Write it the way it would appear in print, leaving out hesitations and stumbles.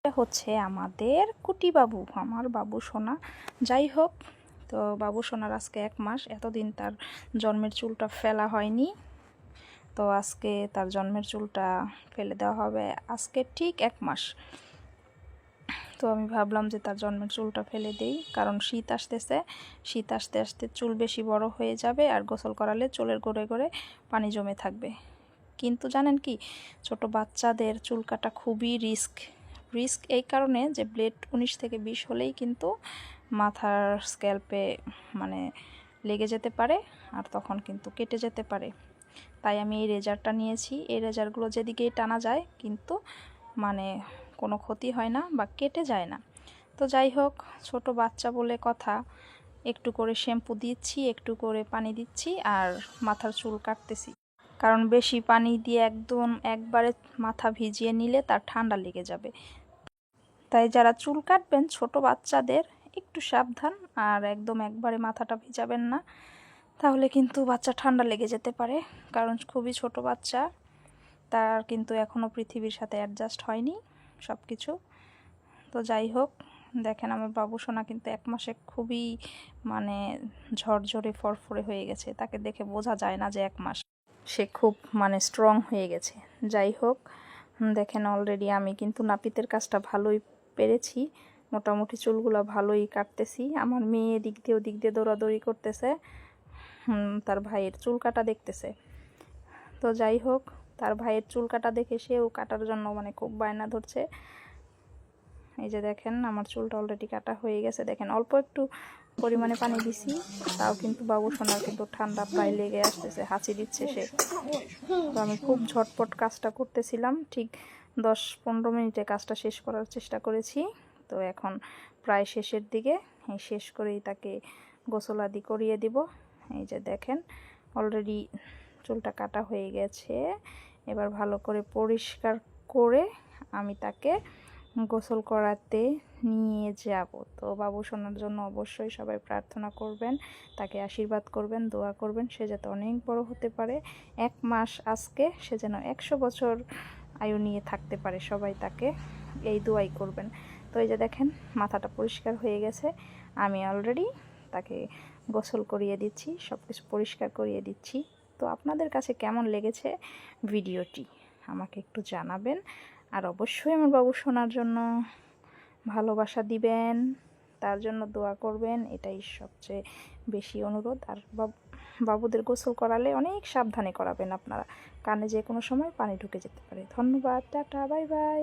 এটা হচ্ছে আমাদের কুটি বাবু, আমার বাবু সোনা। যাই হোক, তো বাবু সোনার আজকে 1 মাস। এতদিন তার জন্মের চুলটা ফেলা হয়নি, তো আজকে তার জন্মের চুলটা ফেলে দেওয়া হবে। আজকে ঠিক 1 মাস। তো আমি ভাবলাম যে তার জন্মের চুলটা ফেলে দেই, কারণ শীত আসতেছে। শীত আসতে আসতে চুল বেশি বড় হয়ে যাবে, আর গোসল করালে চুলের গোড়ে গোড়ে পানি জমে থাকবে। কিন্তু জানেন কি, ছোট বাচ্চাদের চুল কাটা খুবই রিস্ক এই কারণে যে ব্লেড 19 থেকে 20 হলেই কিন্তু মাথার স্ক্যাল্পে মানে লেগে যেতে পারে, আর তখন কিন্তু কেটে যেতে পারে। তাই আমি এই রেজারটা নিয়েছি। এই রেজারগুলো যেদিকেই টানা যায় কিন্তু মানে কোনো ক্ষতি হয় না বা কেটে যায় না। তো যাই হোক, ছোট বাচ্চা বলে কথা, একটু করে শ্যাম্পু দিচ্ছি, একটু করে পানি দিচ্ছি, আর মাথার চুল কাটতেছি। কারণ বেশি পানি দিয়ে একদম একবারে মাথা ভিজিয়ে নিলে তার ঠান্ডা লেগে যাবে। তাই যারা চুল কাটবেন ছোট বাচ্চাদের একটু সাবধান, আর একদম একবারে মাথাটা ভিজাবেন না, তাহলে কিন্তু বাচ্চা ঠান্ডা লেগে যেতে পারে। কারণ খুবই ছোট বাচ্চা, তার কিন্তু এখনও পৃথিবীর সাথে অ্যাডজাস্ট হয়নি সব কিছু। তো যাই হোক, দেখেন আমার বাবু সোনা কিন্তু 1 মাসে খুবই মানে ঝরঝরে ফরফরে হয়ে গেছে। তাকে দেখে বোঝা যায় না যে 1 মাস। সে খুব মানে স্ট্রং হয়ে গেছে। যাই হোক, দেখেন অলরেডি আমি কিন্তু নাপিতের কাজটা ভালোই পেরেছি। মোটামুটি চুলগুলো ভালোই কাটতেছি। আমার মেয়ে এদিক দিয়ে ওদিক দিয়ে দৌড়াদৌড়ি করতেছে, তার ভাইয়ের চুল কাটা দেখতেছে। তো যাই হোক, তার ভাইয়ের চুল কাটা দেখে সেও কাটার জন্য মানে খুব বায়না ধরছে। এই যে দেখেন আমার চুলটা অলরেডি কাটা হয়ে গেছে। দেখেন অল্প একটু পরিমাণে পানি দিছি, তাও কিন্তু বাবু সোনার কিন্তু ঠান্ডা প্রায় লেগে আসতেছে, হাঁচি দিচ্ছে সে। তো আমি খুব ঝটপট কাজটা করতেছিলাম, ঠিক 10-15 মিনিটে কাজটা শেষ করার চেষ্টা করেছি। তো এখন প্রায় শেষের দিকে, এই শেষ করেই তাকে গোসল আদি করিয়ে দিব। এই যে দেখেন অলরেডি চুলটা কাটা হয়ে গেছে। এবার ভালো করে পরিষ্কার করে আমি তাকে গোসল করাতে নিয়ে যাব। তো বাবু সোনার জন্য অবশ্যই সবাই প্রার্থনা করবেন, তাকে আশীর্বাদ করবেন, দোয়া করবেন, সে যাতে অনেক বড় হতে পারে। 1 মাস আজকে, সে যেন 100 বছর আয়ু নিয়ে থাকতে পারে। সবাই তাকে এই দোয়াই করবেন। তো এই যে দেখেন মাথাটা পরিষ্কার হয়ে গেছে। আমি অলরেডি তাকে গোসল করিয়ে দিচ্ছি, সব কিছু পরিষ্কার করিয়ে দিচ্ছি। তো আপনাদের কাছে কেমন লেগেছে ভিডিওটি আমাকে একটু জানাবেন, আর অবশ্যই আমার বাবু সোনার জন্য ভালোবাসা দিবেন, তার জন্য দোয়া করবেন, এটাই সবচেয়ে বেশি অনুরোধ। আর বাবুদের গোসল করালে অনেক সাবধানে করাবেন আপনারা, কানে যে কোনো সময় পানি ঢুকে যেতে পারে। ধন্যবাদ, টাটা, বাই বাই।